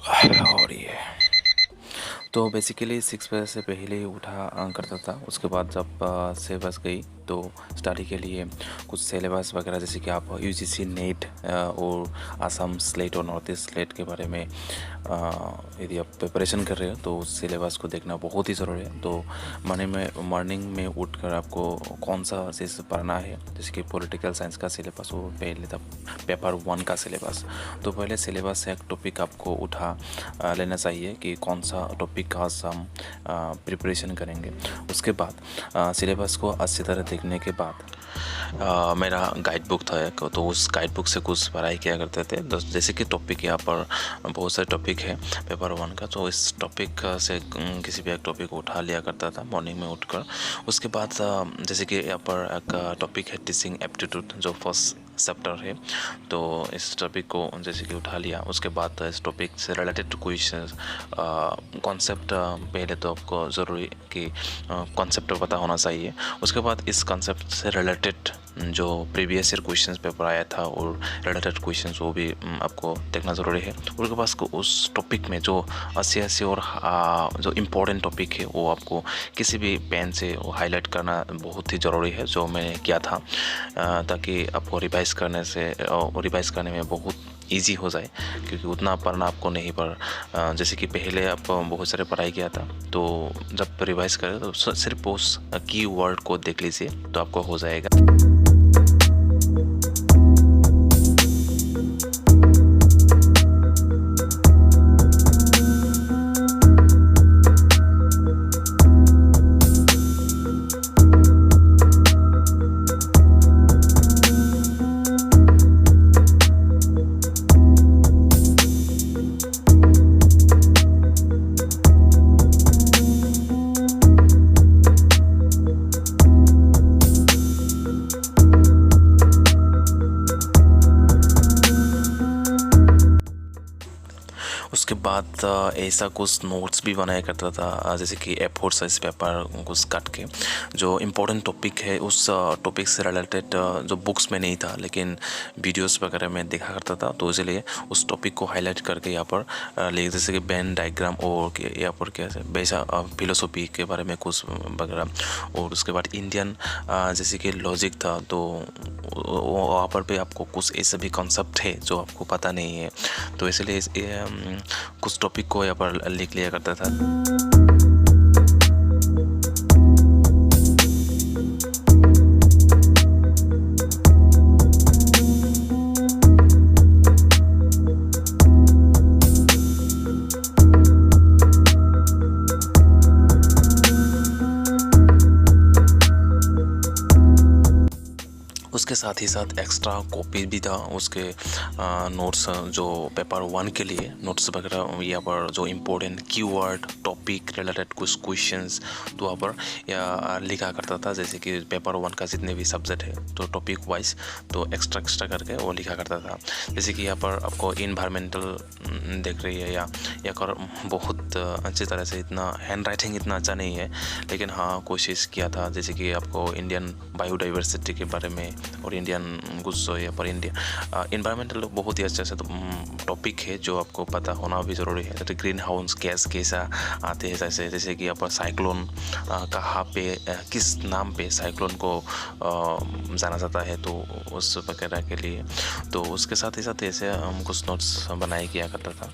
और ये तो बेसिकली 6 बजे से पहले ही उठा करता था। उसके बाद जब 6 बज गई तो स्टडी के लिए कुछ सिलेबस वगैरह, जैसे कि आप यूजीसी नेट और आसाम स्लेट और नॉर्थ ईस्ट स्लेट के बारे में यदि आप प्रिपरेशन कर रहे हो तो उस सिलेबस को देखना बहुत ही ज़रूरी है। तो मॉर्निंग में उठकर आपको कौन सा चीज़ पढ़ना है, जैसे कि पॉलिटिकल साइंस का सिलेबस वो पहले था, पेपर 1 का सिलेबस। तो पहले सिलेबस से एक टॉपिक आपको उठा लेना चाहिए कि कौन सा टॉपिक का हम प्रिपरेशन करेंगे। उसके बाद सिलेबस को अच्छी तरह देखने के बाद मेरा गाइड बुक था एक, तो उस गाइड बुक से कुछ पढ़ाई किया करते थे। जैसे कि टॉपिक यहाँ पर बहुत सारे टॉपिक है पेपर 1 का, तो इस टॉपिक से किसी भी एक टॉपिक को उठा लिया करता था मॉर्निंग में उठकर। उसके बाद जैसे कि यहाँ पर एक टॉपिक है टीचिंग एप्टीट्यूड, जो फर्स्ट चैप्टर है, तो इस टॉपिक को जैसे कि उठा लिया। उसके बाद इस टॉपिक से रिलेटेड क्वेश्चन कॉन्सेप्ट पहले तो आपको ज़रूरी कि कॉन्सेप्ट पता होना चाहिए। उसके बाद इस कॉन्सेप्ट से रिलेटेड जो प्रीवियस ईयर क्वेश्चंस पेपर आया था और रिलेटेड क्वेश्चंस वो भी आपको देखना ज़रूरी है। उसके बाद उस टॉपिक में जो 80 और जो इम्पोर्टेंट टॉपिक है वो आपको किसी भी पेन से वो हाईलाइट करना बहुत ही ज़रूरी है, जो मैंने किया था, ताकि आपको रिवाइज़ करने में बहुत ईजी हो जाए, क्योंकि उतना पढ़ना आपको नहीं पड़। जैसे कि पहले आप बहुत सारे पढ़ाई किया था, तो जब रिवाइज़ करें तो सिर्फ उस की वर्ड को देख लीजिए तो आपको हो जाएगा। उसके बाद ऐसा कुछ नोट्स भी बनाया करता था, जैसे कि A4 साइज पेपर कुछ काट के जो इम्पोर्टेंट टॉपिक है उस टॉपिक से रिलेटेड, जो बुक्स में नहीं था लेकिन वीडियोस वगैरह में देखा करता था, तो इसलिए उस टॉपिक को हाईलाइट करके यहाँ पर लिख, जैसे कि वेन डायग्राम और यहाँ पर कैसे वैसा फिलोसफी के बारे में कुछ वगैरह। और उसके बाद इंडियन जैसे कि लॉजिक था, तो वहाँ पर भी आपको कुछ ऐसे भी कॉन्सेप्ट है जो आपको पता नहीं है, तो इसलिए कुछ टॉपिक को यहाँ पर लिख लिया करता था। उसके साथ ही साथ एक्स्ट्रा कॉपी भी था उसके नोट्स, जो पेपर 1 के लिए नोट्स वगैरह, यहाँ पर जो इम्पोर्टेंट कीवर्ड टॉपिक रिलेटेड कुछ क्वेश्चंस तो वहाँ पर या लिखा करता था। जैसे कि पेपर 1 का जितने भी सब्जेक्ट है तो टॉपिक वाइज तो एक्स्ट्रा करके वो लिखा करता था। जैसे कि यहाँ पर आपको इन्वायरमेंटल देख रही है, या कर बहुत अच्छी तरह से, इतना हैंड राइटिंग इतना अच्छा नहीं है, लेकिन हाँ कोशिश किया था। जैसे कि आपको इंडियन बायोडाइवर्सिटी के बारे में और इंडियन कुछ या पर इंडिया इन्वायरमेंटल बहुत ही अच्छे से टॉपिक है जो आपको पता होना भी ज़रूरी है। जैसे ग्रीन हाउस गैस कैसा आते हैं, जैसे कि यहाँ पर साइक्लोन कहाँ पे किस नाम पे साइक्लोन को जाना जाता है, तो उस वगैरह के लिए तो उसके साथ ही साथ ऐसे हम कुछ नोट्स बनाए किया करता था।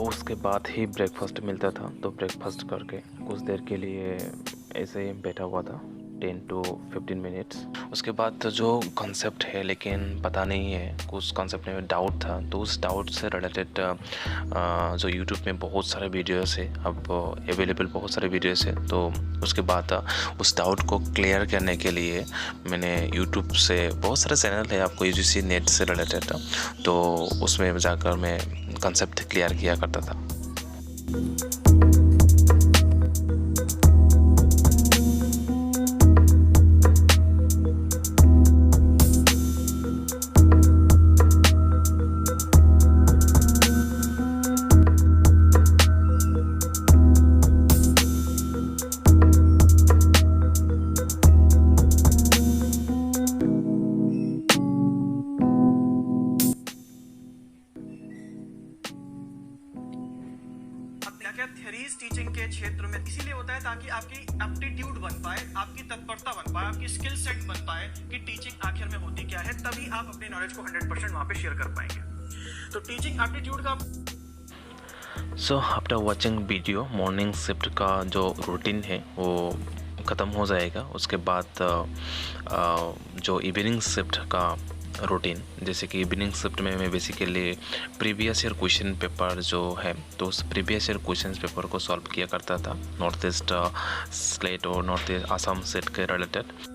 उसके बाद ही ब्रेकफास्ट मिलता था, तो ब्रेकफास्ट करके कुछ देर के लिए ऐसे ही बैठा हुआ था। 10 to 15 मिनट्स। उसके बाद तो जो कॉन्सेप्ट है लेकिन पता नहीं है, उस कॉन्सेप्ट में डाउट था, तो उस डाउट से रिलेटेड जो यूट्यूब में बहुत सारे वीडियोस है, अब अवेलेबल बहुत सारे वीडियोस है, तो उसके बाद उस डाउट को क्लियर करने के लिए मैंने यूट्यूब से बहुत सारे चैनल है आपको यूजीसी नेट से रिलेटेड, तो उसमें जाकर मैं कॉन्सेप्ट क्लियर किया करता था। क्या थ्योरीज टीचिंग के क्षेत्र में इसीलिए होता है ताकि आपकी एप्टीट्यूड बन पाए, आपकी तत्परता बन पाए, आपकी स्किल सेट बन पाए कि टीचिंग आखिर में होती क्या है, तभी आप अपने नॉलेज को 100% वहां पे शेयर कर पाएंगे। तो टीचिंग एप्टीट्यूड का so after watching video, morning shift का जो रूटीन है वो ख़त्म हो जाएगा। उसके बाद जो इवनिंग शिफ्ट का रूटीन, जैसे कि इवनिंग शिफ्ट में मैं basically previous year question paper जो है, तो उस प्रीवियस ईयर क्वेश्चन पेपर को सॉल्व किया करता था, नॉर्थ ईस्ट स्लेट और नॉर्थ ईस्ट आसाम सेट के रिलेटेड।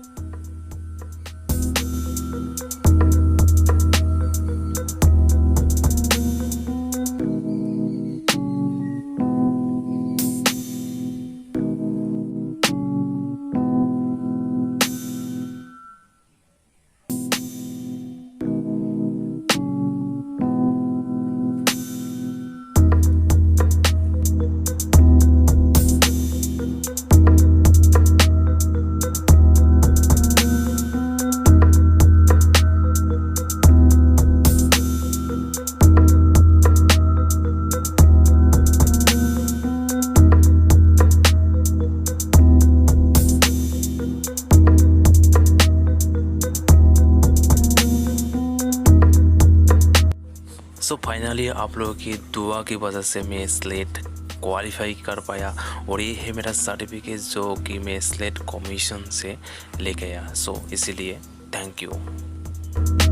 सो फाइनली आप लोगों की दुआ की वजह से मैं स्लेट क्वालिफाई कर पाया, और ये है मेरा सर्टिफिकेट जो कि मैं स्लेट कमीशन से ले गया। सो इसीलिए थैंक यू।